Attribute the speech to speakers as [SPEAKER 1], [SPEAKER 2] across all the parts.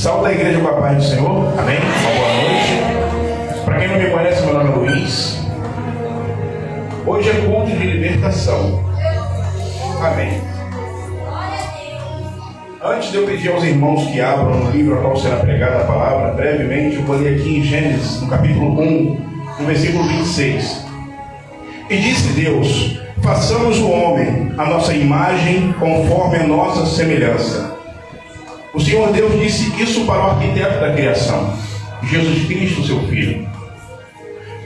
[SPEAKER 1] Saúde da igreja com a paz do Senhor. Amém? Uma boa noite. Para quem não me conhece, meu nome é Luiz. Hoje é culto de libertação. Amém. Antes de eu pedir aos irmãos que abram no livro a qual será pregada a palavra, brevemente eu vou ler aqui em Gênesis, no capítulo 1, no versículo 26. E disse Deus: façamos o homem a nossa imagem, conforme a nossa semelhança. O Senhor Deus disse isso para o arquiteto da criação, Jesus Cristo, seu Filho.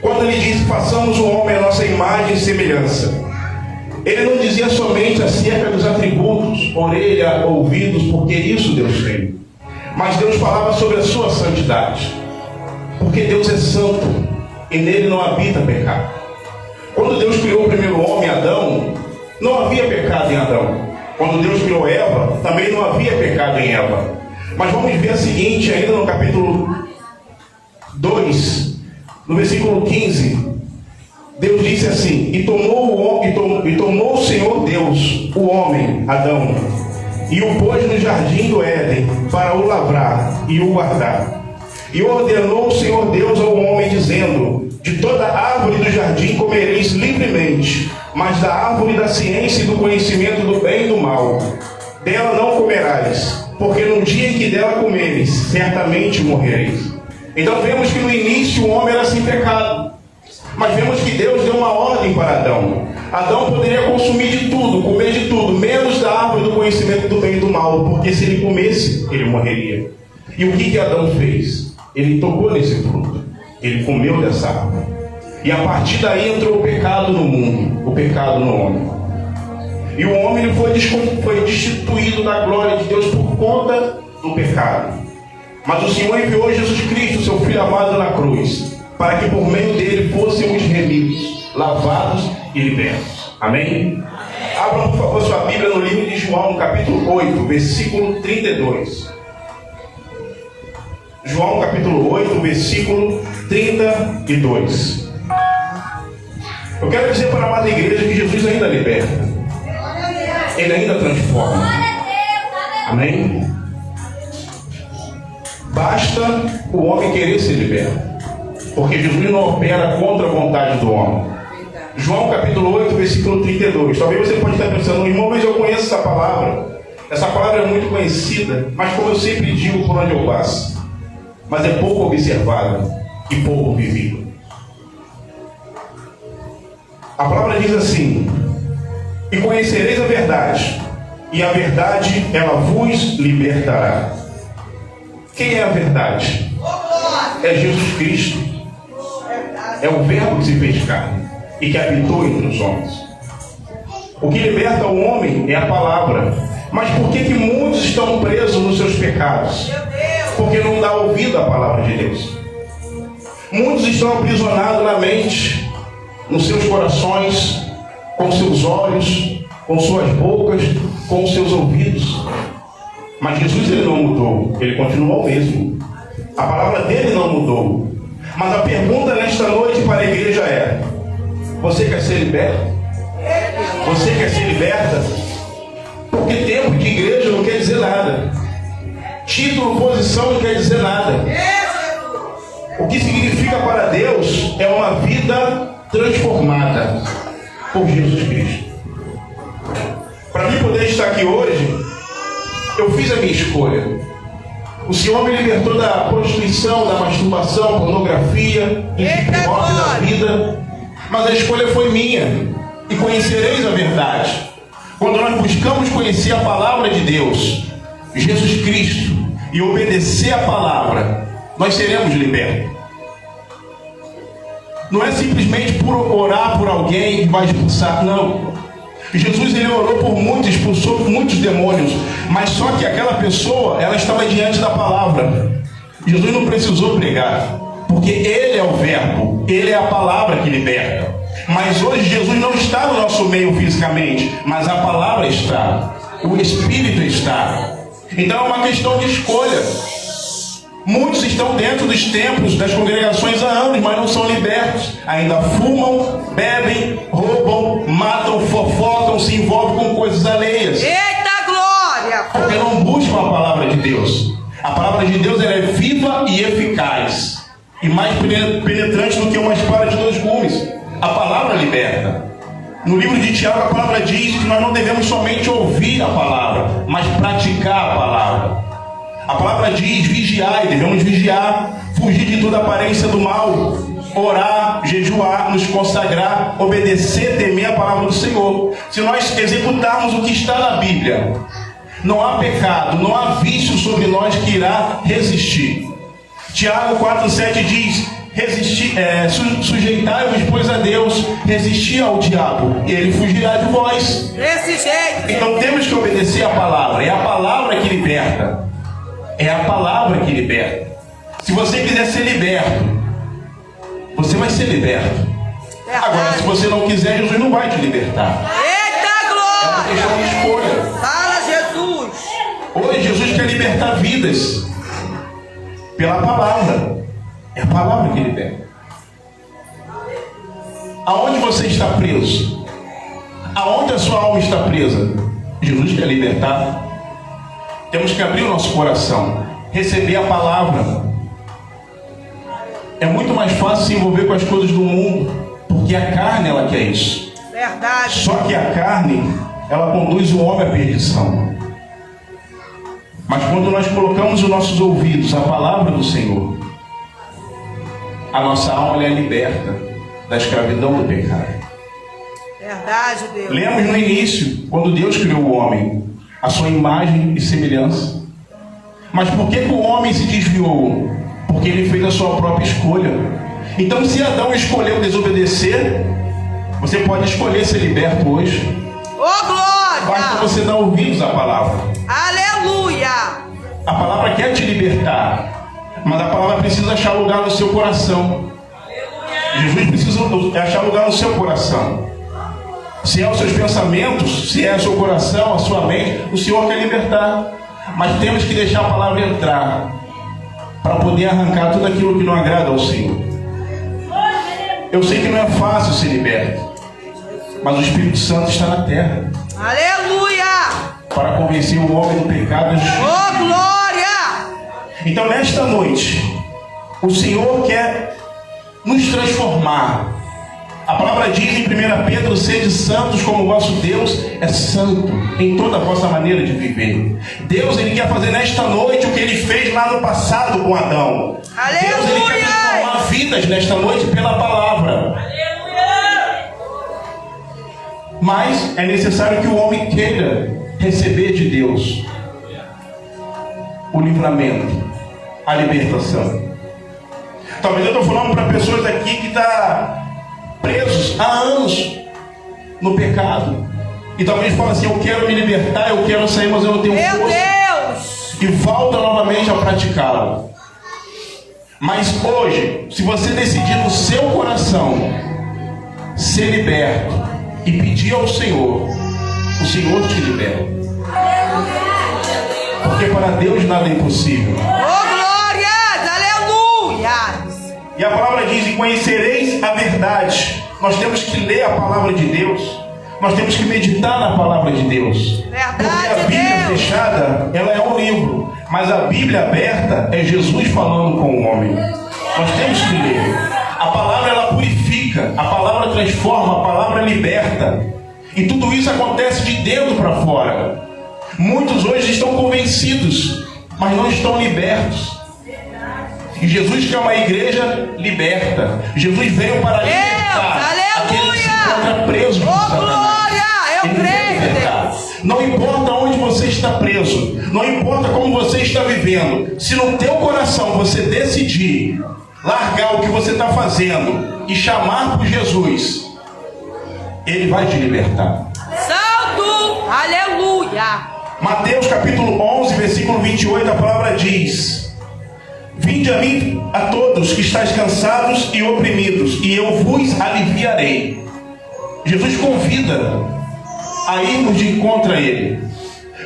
[SPEAKER 1] Quando ele disse: façamos o homem a nossa imagem e semelhança, ele não dizia somente acerca dos atributos, orelha, ouvidos, porque isso Deus tem. Mas Deus falava sobre a sua santidade, porque Deus é santo e nele não habita pecado. Quando Deus criou o primeiro homem, Adão, não havia pecado em Adão. Quando Deus criou Eva, também não havia pecado em Eva. Mas vamos ver a seguinte, ainda no capítulo 2, no versículo 15. Deus disse assim: e tomou o Senhor Deus o homem, Adão, e o pôs no jardim do Éden, para o lavrar e o guardar. E ordenou o Senhor Deus ao homem, dizendo: de toda árvore do jardim comereis livremente, mas da árvore da ciência e do conhecimento do bem e do mal, dela não comerás, porque no dia em que dela comeres, certamente morrereis. Então vemos que no início o homem era sem pecado, mas vemos que Deus deu uma ordem para Adão. Adão poderia consumir de tudo, comer de tudo, menos da árvore do conhecimento do bem e do mal, porque se ele comesse, ele morreria. E o que Adão fez? Ele tocou nesse fruto, ele comeu dessa árvore, e a partir daí entrou o pecado no mundo, o pecado no homem. E o homem ele foi destituído da glória de Deus por conta do pecado. Mas o Senhor enviou Jesus Cristo, seu Filho amado, na cruz, para que por meio dele fôssemos remidos, lavados e libertos. Amém? Abram, por favor, sua Bíblia no livro de João, no capítulo 8, versículo 32. João, capítulo 8, versículo 32. Eu quero dizer para a amada igreja que Jesus ainda liberta. Ele ainda transforma. Amém? Basta o homem querer ser liberto, porque Jesus não opera contra a vontade do homem. João capítulo 8, versículo 32. Talvez você pode estar pensando: irmão, mas eu conheço essa palavra. Essa palavra é muito conhecida, mas como eu sempre digo por onde eu passo, mas é pouco observada e pouco vivida. A palavra diz assim: e conhecereis a verdade, e a verdade ela vos libertará. Quem é a verdade? É Jesus Cristo. É o Verbo que se fez carne e que habitou entre os homens. O que liberta o homem é a palavra. Mas por que muitos estão presos nos seus pecados? Porque não dá ouvido à palavra de Deus. Muitos estão aprisionados na mente, nos seus corações, com seus olhos, com suas bocas, com seus ouvidos. Mas Jesus ele não mudou, ele continuou o mesmo. A palavra dele não mudou. Mas a pergunta nesta noite para a igreja é: você quer ser liberto? Você quer ser liberta? Porque tempo de igreja não quer dizer nada. Título, posição não quer dizer nada. O que significa para Deus é uma vida transformada por Jesus Cristo. Para mim poder estar aqui hoje, eu fiz a minha escolha. O Senhor me libertou da prostituição, da masturbação, pornografia, do morte da vida. Mas a escolha foi minha. E conhecereis a verdade. Quando nós buscamos conhecer a palavra de Deus, Jesus Cristo, e obedecer a palavra, nós seremos libertos. Não é simplesmente por orar por alguém que vai expulsar, não. Jesus ele orou por muitos, expulsou muitos demônios, mas só que aquela pessoa, ela estava diante da palavra. Jesus não precisou pregar, porque ele é o verbo, ele é a palavra que liberta. Mas hoje Jesus não está no nosso meio fisicamente, mas a palavra está, o Espírito está. Então é uma questão de escolha. Muitos estão dentro dos templos, das congregações há anos, mas não são libertos. Ainda fumam, bebem, roubam, matam, fofocam, se envolvem com coisas alheias.
[SPEAKER 2] Eita glória!
[SPEAKER 1] Porque não buscam a palavra de Deus. A palavra de Deus e mais penetrante do que uma espada de dois gumes. A palavra liberta. No livro de Tiago, a palavra diz que nós não devemos somente ouvir a palavra, mas praticar a palavra. A palavra diz: vigiai, devemos vigiar, fugir de toda aparência do mal, orar, jejuar, nos consagrar, obedecer, temer a palavra do Senhor. Se nós executarmos o que está na Bíblia, não há pecado, não há vício sobre nós que irá resistir. Tiago 4,7 diz: sujeitai-vos, pois, a Deus, resistir ao diabo, e ele fugirá de vós.
[SPEAKER 2] Desse jeito.
[SPEAKER 1] Então temos que obedecer a palavra. É a palavra que liberta. É a palavra que liberta. Se você quiser ser liberto, você vai ser liberto. Agora, se você não quiser, Jesus não vai te libertar.
[SPEAKER 2] Eita glória!
[SPEAKER 1] É uma questão de escolha.
[SPEAKER 2] Fala, Jesus!
[SPEAKER 1] Hoje Jesus quer libertar vidas pela palavra. É a palavra que liberta. Aonde você está preso? Aonde a sua alma está presa? Jesus quer libertar. Temos que abrir o nosso coração, receber a palavra. É muito mais fácil se envolver com as coisas do mundo, porque a carne, ela quer isso.
[SPEAKER 2] Verdade.
[SPEAKER 1] Só que a carne, ela conduz o homem à perdição. Mas quando nós colocamos os nossos ouvidos à palavra do Senhor, a nossa alma é liberta da escravidão do pecado.
[SPEAKER 2] Verdade, Deus.
[SPEAKER 1] Lemos no início, quando Deus criou o homem, a sua imagem e semelhança. Mas por que o homem se desviou? Porque ele fez a sua própria escolha. Então, se Adão escolheu desobedecer, você pode escolher ser liberto hoje.
[SPEAKER 2] Ô glória!
[SPEAKER 1] Basta você dar ouvidos à palavra.
[SPEAKER 2] Aleluia!
[SPEAKER 1] A palavra quer te libertar, mas a palavra precisa achar lugar no seu coração. Jesus precisa achar lugar no seu coração. Se é os seus pensamentos, se é o seu coração, a sua mente, o Senhor quer libertar. Mas temos que deixar a palavra entrar, para poder arrancar tudo aquilo que não agrada ao Senhor. Eu sei que não é fácil ser liberto, mas o Espírito Santo está na terra.
[SPEAKER 2] Aleluia!
[SPEAKER 1] Para convencer o homem do pecado.
[SPEAKER 2] Ô glória!
[SPEAKER 1] Então, nesta noite, o Senhor quer nos transformar. A palavra diz em 1 Pedro: sede santos como o vosso Deus é santo em toda a vossa maneira de viver. Deus, Ele quer fazer nesta noite o que Ele fez lá no passado com Adão.
[SPEAKER 2] Aleluia!
[SPEAKER 1] Deus, Ele quer transformar vidas nesta noite pela palavra.
[SPEAKER 2] Aleluia!
[SPEAKER 1] Mas é necessário que o homem queira receber de Deus o livramento, a libertação. Talvez eu estou falando para pessoas aqui que estão presos há anos no pecado. E talvez fale assim: eu quero me libertar, eu quero sair, mas eu não tenho força.
[SPEAKER 2] Meu Deus!
[SPEAKER 1] E volta novamente a praticá-lo. Mas hoje, se você decidir no seu coração ser liberto e pedir ao Senhor, o Senhor te liberta. Porque para Deus nada é impossível.
[SPEAKER 2] Oh glórias! Aleluia!
[SPEAKER 1] E a palavra diz: e conhecereis a verdade. Nós temos que ler a palavra de Deus. Nós temos que meditar na palavra de Deus.
[SPEAKER 2] Verdade,
[SPEAKER 1] porque a Bíblia
[SPEAKER 2] Deus.
[SPEAKER 1] fechada, ela é um livro. Mas a Bíblia aberta é Jesus falando com o homem. Nós temos que ler. A palavra, ela purifica. A palavra transforma. A palavra liberta. E tudo isso acontece de dentro para fora. Muitos hoje estão convencidos, mas não estão libertos. E Jesus quer uma igreja liberta. Jesus veio para libertar aquele que se encontra preso por Satanás.
[SPEAKER 2] Eu creio, Deus.
[SPEAKER 1] Não importa onde você está preso, não importa como você está vivendo, se no teu coração você decidir largar o que você está fazendo e chamar por Jesus, Ele vai te libertar.
[SPEAKER 2] Santo, aleluia.
[SPEAKER 1] Mateus capítulo 11, versículo 28, a palavra diz: vinde a mim a todos que estáis cansados e oprimidos, e eu vos aliviarei. Jesus convida a irmos de encontro a Ele.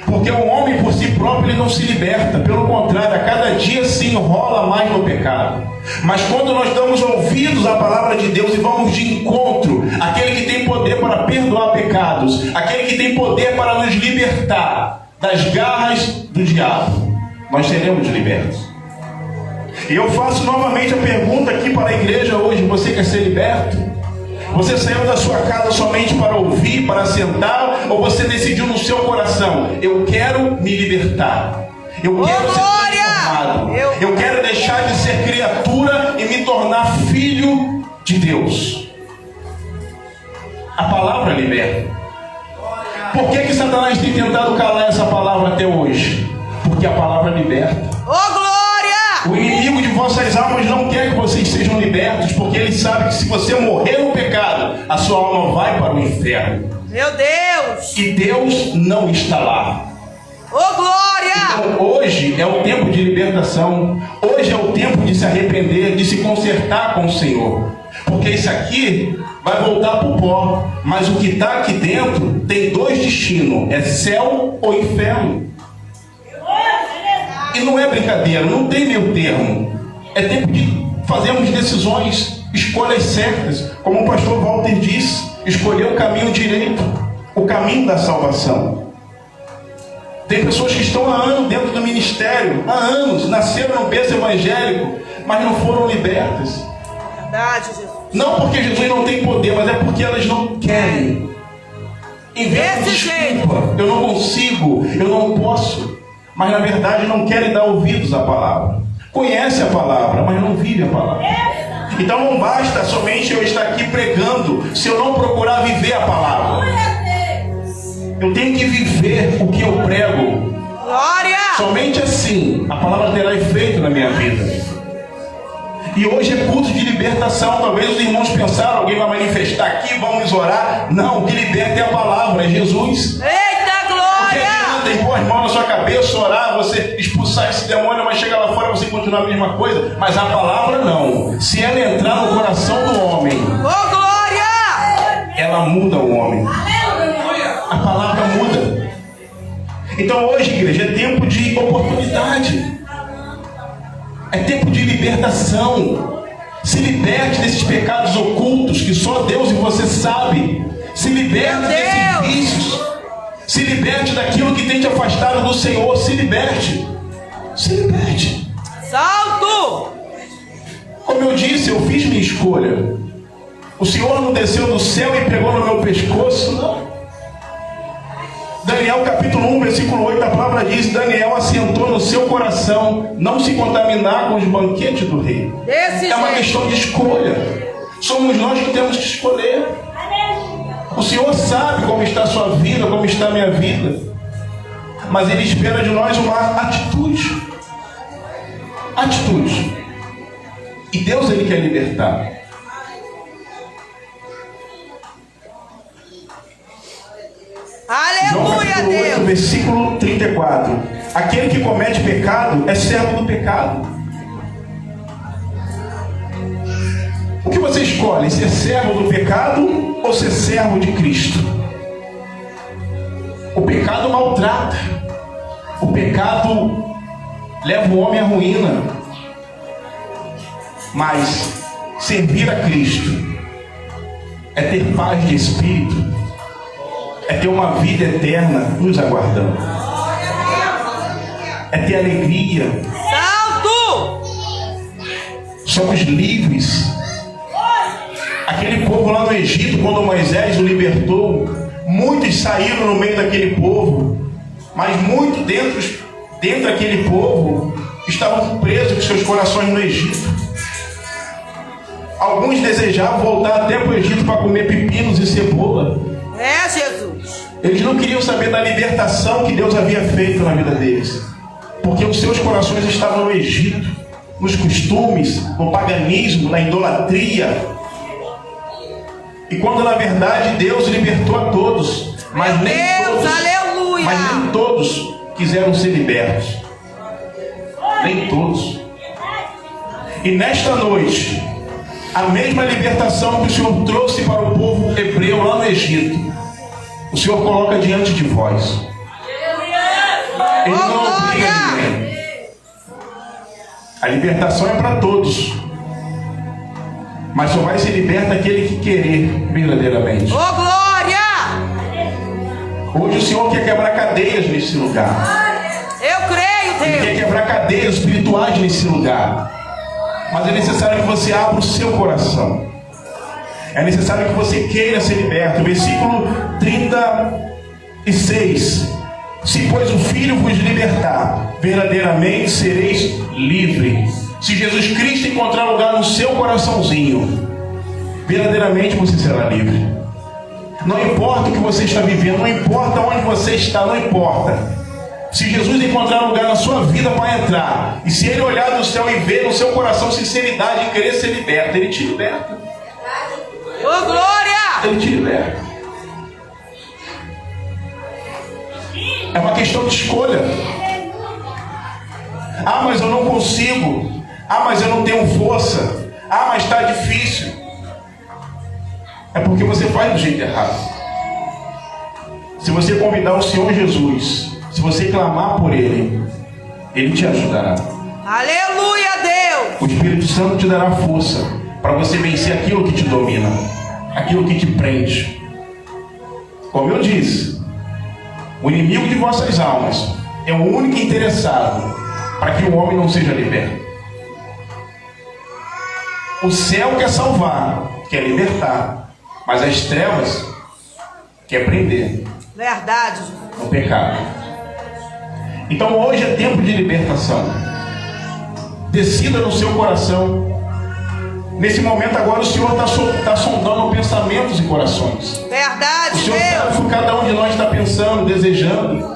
[SPEAKER 1] Porque o homem por si próprio ele não se liberta. Pelo contrário, a cada dia se enrola mais no pecado. Mas quando nós damos ouvidos à palavra de Deus e vamos de encontro àquele que tem poder para perdoar pecados, aquele que tem poder para nos libertar das garras do diabo, nós seremos libertos. E eu faço novamente a pergunta aqui para a igreja hoje: você quer ser liberto? Você saiu da sua casa somente para ouvir, para sentar, ou você decidiu no seu coração: eu quero me libertar, eu quero ser transformado, eu quero deixar de ser criatura e me tornar filho de Deus? A palavra liberta. Por que Satanás tem tentado calar essa palavra até hoje? Porque a palavra liberta. O inimigo de vossas almas não quer que vocês sejam libertos, porque ele sabe que se você morrer no pecado, a sua alma vai para o inferno.
[SPEAKER 2] Meu Deus!
[SPEAKER 1] E Deus não está lá. Então hoje é o tempo de libertação. Hoje é o tempo de se arrepender, de se consertar com o Senhor. Porque isso aqui vai voltar para o pó. Mas o que está aqui dentro tem dois destinos: é céu ou inferno. E não é brincadeira, não tem meio termo. É tempo de fazermos decisões, escolhas certas. Como o pastor Walter disse, escolher o caminho direito, o caminho da salvação. Tem pessoas que estão há anos dentro do ministério, há anos, nasceram no berço evangélico, mas não foram libertas.
[SPEAKER 2] Verdade, Jesus.
[SPEAKER 1] Não porque Jesus não tem poder, mas é porque elas não querem. Inventam desculpa: eu não consigo, eu não posso. Mas na verdade não querem dar ouvidos à palavra. Conhece a palavra, mas não vive a palavra. Então não basta somente eu estar aqui pregando se eu não procurar viver a palavra. Eu tenho que viver o que eu prego.
[SPEAKER 2] Glória!
[SPEAKER 1] Somente assim a palavra terá efeito na minha vida. E hoje é culto de libertação. Talvez os irmãos pensaram: alguém vai manifestar aqui, vamos orar. Não, o que liberta é a palavra, é Jesus.
[SPEAKER 2] Eita glória!
[SPEAKER 1] Tem pôr as mãos na sua cabeça, orar, você expulsar esse demônio, mas chegar lá fora você continuar a mesma coisa. Mas a palavra não. Se ela entrar no coração do homem,
[SPEAKER 2] glória!
[SPEAKER 1] Ela muda o homem. A palavra muda. Então hoje, igreja, é tempo de oportunidade. É tempo de libertação. Se liberte desses pecados ocultos que só Deus e você sabe. Se liberte desses vícios. Se liberte daquilo que tem te afastado do Senhor. Se liberte. Se liberte.
[SPEAKER 2] Salto!
[SPEAKER 1] Como eu disse, eu fiz minha escolha. O Senhor não desceu do céu e pegou no meu pescoço, não. Daniel capítulo 1, versículo 8, a palavra diz: Daniel assentou no seu coração não se contaminar com os banquetes do rei. É uma questão de escolha. Somos nós que temos que escolher. O Senhor sabe como está a sua vida, como está a minha vida. Mas Ele espera de nós uma atitude. Atitude. E Deus, Ele quer libertar.
[SPEAKER 2] Aleluia,
[SPEAKER 1] João,
[SPEAKER 2] Deus.
[SPEAKER 1] 8, versículo 34. Aquele que comete pecado é servo do pecado. O que você escolhe? Ser servo do pecado ou ser servo de Cristo? O pecado maltrata. O pecado leva o homem à ruína. Mas servir a Cristo é ter paz de espírito, é ter uma vida eterna nos aguardando, é ter alegria.
[SPEAKER 2] Salto!
[SPEAKER 1] Somos livres. Aquele povo lá no Egito, quando Moisés o libertou, muitos saíram no meio daquele povo, mas muitos dentro daquele povo estavam presos com seus corações no Egito. Alguns desejavam voltar até para o Egito para comer pepinos e cebola.
[SPEAKER 2] É, Jesus.
[SPEAKER 1] Eles não queriam saber da libertação que Deus havia feito na vida deles, porque os seus corações estavam no Egito, nos costumes, no paganismo, na idolatria. E quando na verdade Deus libertou a todos, mas nem todos quiseram ser libertos. Nem todos. E nesta noite, a mesma libertação que o Senhor trouxe para o povo hebreu lá no Egito, o Senhor coloca diante de vós. Ele não obriga ninguém. A libertação é para todos, mas só vai ser liberta aquele que querer verdadeiramente.
[SPEAKER 2] Oh, glória!
[SPEAKER 1] Hoje o Senhor quer quebrar cadeias nesse lugar.
[SPEAKER 2] Eu creio, Deus.
[SPEAKER 1] Ele quer quebrar cadeias espirituais nesse lugar. Mas é necessário que você abra o seu coração. É necessário que você queira ser liberto. Versículo 36. Se pois o Filho vos libertar, verdadeiramente sereis livres. Se Jesus Cristo encontrar lugar no seu coraçãozinho, verdadeiramente você será livre. Não importa o que você está vivendo, não importa onde você está, não importa. Se Jesus encontrar lugar na sua vida para entrar, e se Ele olhar do céu e ver no seu coração sinceridade e querer ser liberto, Ele te liberta.
[SPEAKER 2] Ô, glória!
[SPEAKER 1] Ele te liberta. É uma questão de escolha. Ah, mas eu não consigo. Ah, mas eu não tenho força. Ah, mas está difícil. É porque você faz do jeito errado. Se você convidar o Senhor Jesus, se você clamar por Ele, Ele te ajudará.
[SPEAKER 2] Aleluia, Deus!
[SPEAKER 1] O Espírito Santo te dará força para você vencer aquilo que te domina, aquilo que te prende. Como eu disse, o inimigo de vossas almas é o único interessado para que o homem não seja liberto. O céu quer salvar, quer libertar, mas as trevas quer prender.
[SPEAKER 2] Verdade.
[SPEAKER 1] No pecado. Então hoje é tempo de libertação. Decida no seu coração. Nesse momento agora o Senhor está sondando pensamentos e corações.
[SPEAKER 2] Verdade,
[SPEAKER 1] O Senhor
[SPEAKER 2] Deus.
[SPEAKER 1] sabe o que cada um de nós está pensando, desejando.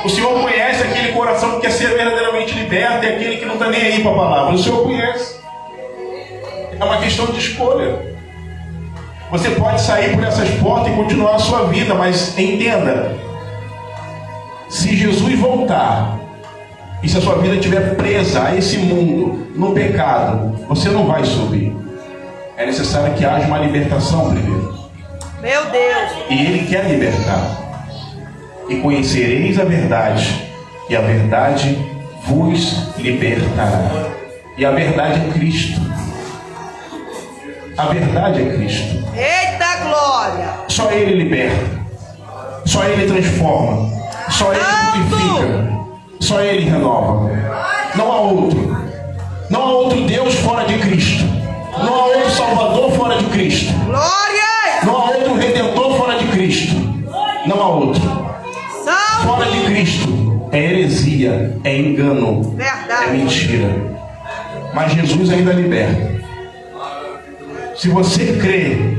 [SPEAKER 1] O Senhor conhece aquele coração que quer ser verdadeiramente liberto e aquele que não está nem aí para a palavra. O Senhor conhece. É uma questão de escolha. Você pode sair por essas portas e continuar a sua vida, mas entenda, se Jesus voltar e se a sua vida estiver presa a esse mundo, no pecado, você não vai subir. É necessário que haja uma libertação primeiro.
[SPEAKER 2] Meu Deus.
[SPEAKER 1] E Ele quer libertar. E conhecereis a verdade, e a verdade vos libertará. E a verdade é Cristo. A verdade é Cristo.
[SPEAKER 2] Eita glória.
[SPEAKER 1] Só Ele liberta. Só Ele transforma. Só Ele purifica. Só Ele renova. Não há outro. Não há outro Deus fora de Cristo. Não há outro Salvador fora de Cristo.
[SPEAKER 2] Glória.
[SPEAKER 1] Não há outro Redentor fora de Cristo. Não há outro.
[SPEAKER 2] Salve.
[SPEAKER 1] Fora de Cristo é heresia, é engano,
[SPEAKER 2] Verdade.
[SPEAKER 1] é mentira. Mas Jesus ainda liberta. Se você crê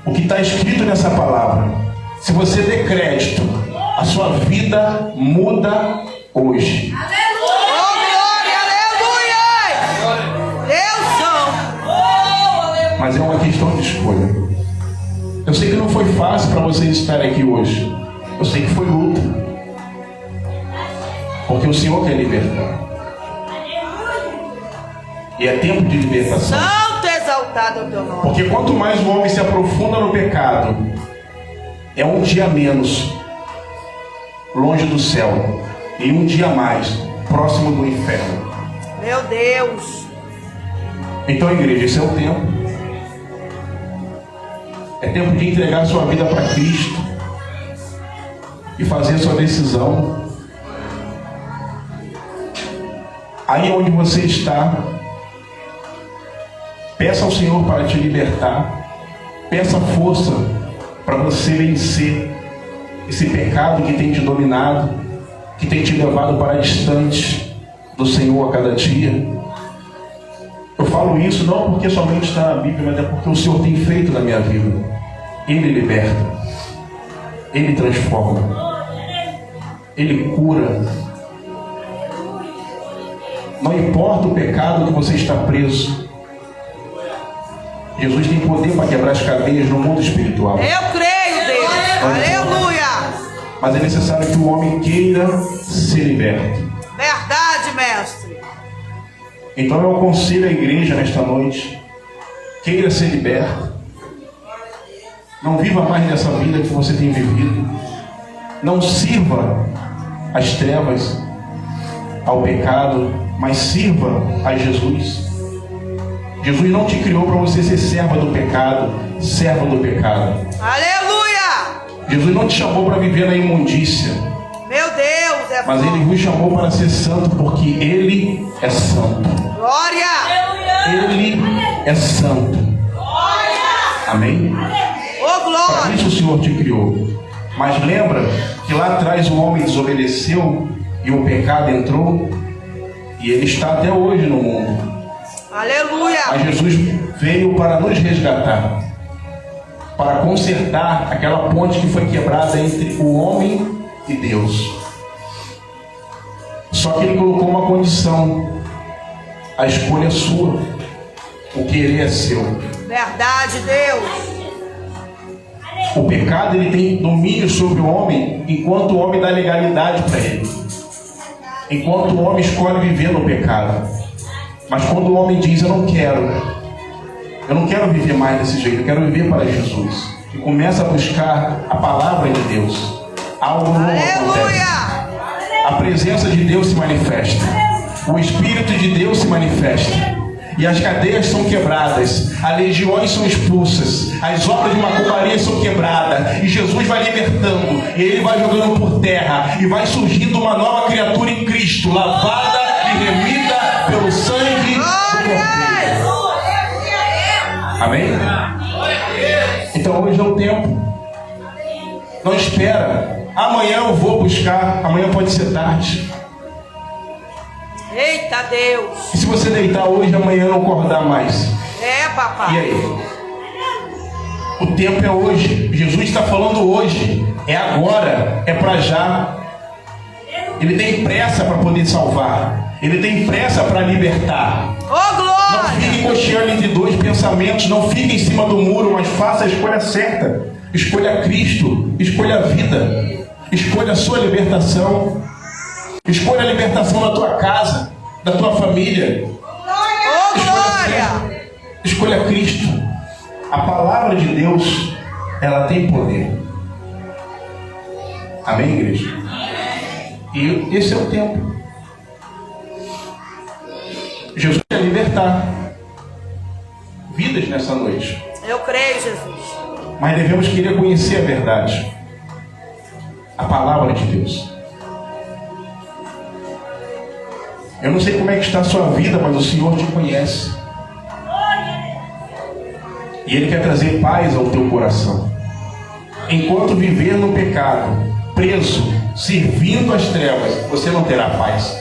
[SPEAKER 1] o que está escrito nessa palavra, se você der crédito, a sua vida muda hoje.
[SPEAKER 2] Oh, glória, aleluia. Deus são.
[SPEAKER 1] Mas é uma questão de escolha. Eu sei que não foi fácil para vocês estarem aqui hoje. Eu sei que foi luta. Porque o Senhor quer libertar. E é tempo de libertação.
[SPEAKER 2] Santo exaltado é o teu nome.
[SPEAKER 1] Porque quanto mais o homem se aprofunda no pecado, é um dia menos longe do céu e um dia mais próximo do inferno.
[SPEAKER 2] Meu Deus.
[SPEAKER 1] Então, igreja, esse é o tempo. É tempo de entregar sua vida para Cristo e fazer sua decisão. Aí onde você está, peça ao Senhor para te libertar. Peça força para você vencer esse pecado que tem te dominado, que tem te levado para distante do Senhor a cada dia. Eu falo isso não porque somente está na Bíblia, mas é porque o Senhor tem feito na minha vida. Ele liberta, Ele transforma, Ele cura. Não importa o pecado que você está preso, Jesus tem poder para quebrar as cadeias no mundo espiritual.
[SPEAKER 2] Eu creio, Deus. Aleluia.
[SPEAKER 1] Mas é necessário que o homem queira ser liberto.
[SPEAKER 2] Verdade, mestre.
[SPEAKER 1] Então eu aconselho a igreja nesta noite: queira ser liberto. Não viva mais nessa vida que você tem vivido. Não sirva às trevas, ao pecado, mas sirva a Jesus. Jesus não te criou para você ser serva do pecado, serva do pecado.
[SPEAKER 2] Aleluia.
[SPEAKER 1] Jesus não te chamou para viver na imundícia.
[SPEAKER 2] Meu Deus. é
[SPEAKER 1] Mas Ele vos chamou para ser santo, porque Ele é santo.
[SPEAKER 2] Glória.
[SPEAKER 1] Ele é santo. Amém?
[SPEAKER 2] Ô,
[SPEAKER 1] Para
[SPEAKER 2] glória.
[SPEAKER 1] isso o Senhor te criou. Mas lembra que lá atrás o homem desobedeceu e o pecado entrou, e ele está até hoje no mundo.
[SPEAKER 2] Aleluia.
[SPEAKER 1] Mas Jesus veio para nos resgatar, para consertar aquela ponte que foi quebrada entre o homem e Deus. Só que Ele colocou uma condição: a escolha é sua, o querer é seu.
[SPEAKER 2] Verdade, Deus.
[SPEAKER 1] O pecado, ele tem domínio sobre o homem enquanto o homem dá legalidade para ele, enquanto o homem escolhe viver no pecado. Mas quando o homem diz: eu não quero viver mais desse jeito, eu quero viver para Jesus, e começa a buscar a palavra de Deus, algo novo acontece.
[SPEAKER 2] Aleluia.
[SPEAKER 1] A presença de Deus se manifesta, o Espírito de Deus se manifesta, e as cadeias são quebradas, as legiões são expulsas, as obras de macumbaria são quebradas, e Jesus vai libertando, e Ele vai jogando por terra, e vai surgindo uma nova criatura em Cristo, lavada e remida pelo sangue do Cordeiro. Amém? Então hoje é o tempo. Não espera. Amanhã eu vou buscar. Amanhã pode ser tarde.
[SPEAKER 2] Eita, Deus.
[SPEAKER 1] E se você deitar hoje, amanhã não acordar mais?
[SPEAKER 2] É,
[SPEAKER 1] E
[SPEAKER 2] papai.
[SPEAKER 1] aí? O tempo é hoje. Jesus está falando hoje. É agora. É para já. Ele tem pressa para poder salvar. Ele tem pressa para libertar.
[SPEAKER 2] Ô,
[SPEAKER 1] Não
[SPEAKER 2] glória.
[SPEAKER 1] fique cocheando entre dois pensamentos. Não fique em cima do muro, mas faça a escolha certa. Escolha Cristo. Escolha a vida. Escolha a sua libertação. Escolha a libertação da tua casa, da tua família.
[SPEAKER 2] Ô, glória.
[SPEAKER 1] Escolha Cristo. A palavra de Deus, ela tem poder. Amém, igreja? E esse é o tempo. Jesus quer libertar vidas nessa noite.
[SPEAKER 2] Eu creio, Jesus.
[SPEAKER 1] Mas devemos querer conhecer a verdade. A palavra de Deus. Eu não sei como é que está a sua vida, mas o Senhor te conhece. E Ele quer trazer paz ao teu coração. Enquanto viver no pecado, preso, servindo às trevas, você não terá paz.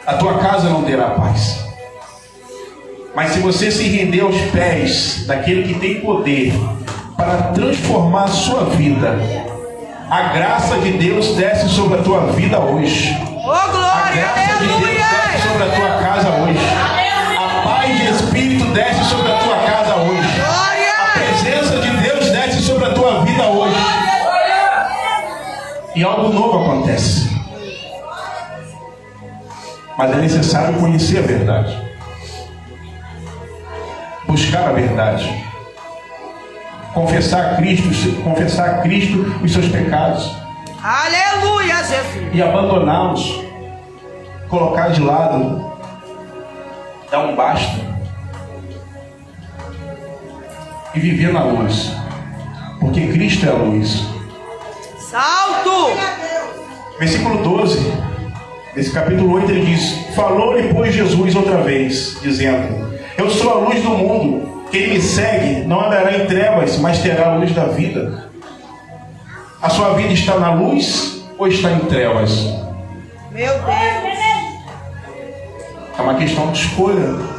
[SPEAKER 1] A tua casa não terá paz. Mas se você se render aos pés daquele que tem poder para transformar a sua vida, a graça de Deus desce sobre a tua vida hoje.
[SPEAKER 2] Ô,
[SPEAKER 1] A
[SPEAKER 2] glória.
[SPEAKER 1] graça de Deus desce
[SPEAKER 2] Aleluia.
[SPEAKER 1] sobre a tua casa hoje. A paz de Espírito desce sobre a tua casa hoje. A
[SPEAKER 2] Glória.
[SPEAKER 1] presença de Deus desce sobre a tua vida hoje. E algo novo acontece. Mas é necessário conhecer a verdade. Buscar a verdade. Confessar a Cristo os seus pecados.
[SPEAKER 2] Aleluia, Jesus.
[SPEAKER 1] E abandoná-los, colocar de lado, dar um basta e viver na luz, porque Cristo é a luz.
[SPEAKER 2] Salto.
[SPEAKER 1] Versículo 12 desse capítulo 8, ele diz: falou-lhe, pois, Jesus outra vez, dizendo: eu sou a luz do mundo, quem me segue não andará em trevas, mas terá a luz da vida. A sua vida está na luz ou está em trevas?
[SPEAKER 2] Meu Deus.
[SPEAKER 1] É uma questão de escolha.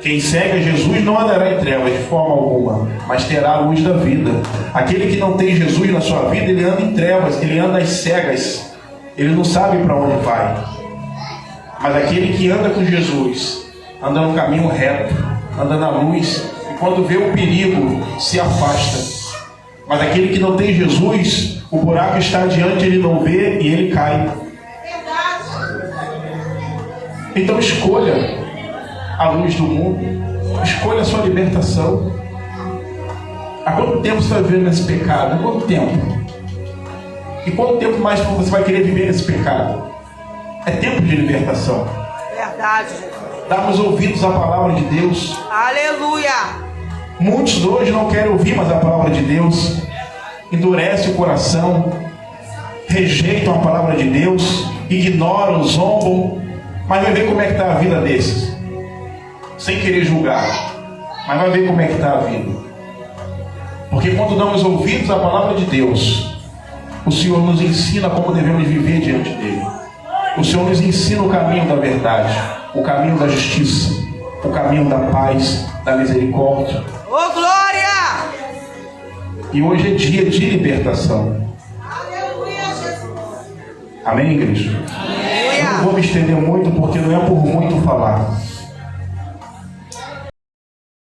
[SPEAKER 1] Quem segue a Jesus não andará em trevas de forma alguma, mas terá a luz da vida. Aquele que não tem Jesus na sua vida, ele anda em trevas, ele anda às cegas, ele não sabe para onde vai. Mas aquele que anda com Jesus, anda no caminho reto, anda na luz, e quando vê o perigo, se afasta. Mas aquele que não tem Jesus, o buraco está adiante, ele não vê e ele cai. Então escolha a luz do mundo, escolha a sua libertação. Há quanto tempo você vai viver nesse pecado? Há quanto tempo? E quanto tempo mais você vai querer viver nesse pecado? É tempo de libertação.
[SPEAKER 2] Verdade, Jesus.
[SPEAKER 1] Darmos ouvidos à palavra de Deus.
[SPEAKER 2] Aleluia.
[SPEAKER 1] Muitos hoje não querem ouvir mais a palavra de Deus. Endurece o coração, rejeitam a palavra de Deus, ignoram, zombam, mas vai ver como é que está a vida desses, sem querer julgar, mas vai ver como é que está a vida. Porque quando damos ouvidos à palavra de Deus, o Senhor nos ensina como devemos viver diante dele. O Senhor nos ensina o caminho da verdade, o caminho da justiça, o caminho da paz, da misericórdia.
[SPEAKER 2] Ô, glória!
[SPEAKER 1] E hoje é dia de libertação. Amém, igreja? Eu não vou me estender muito, porque não é por muito falar.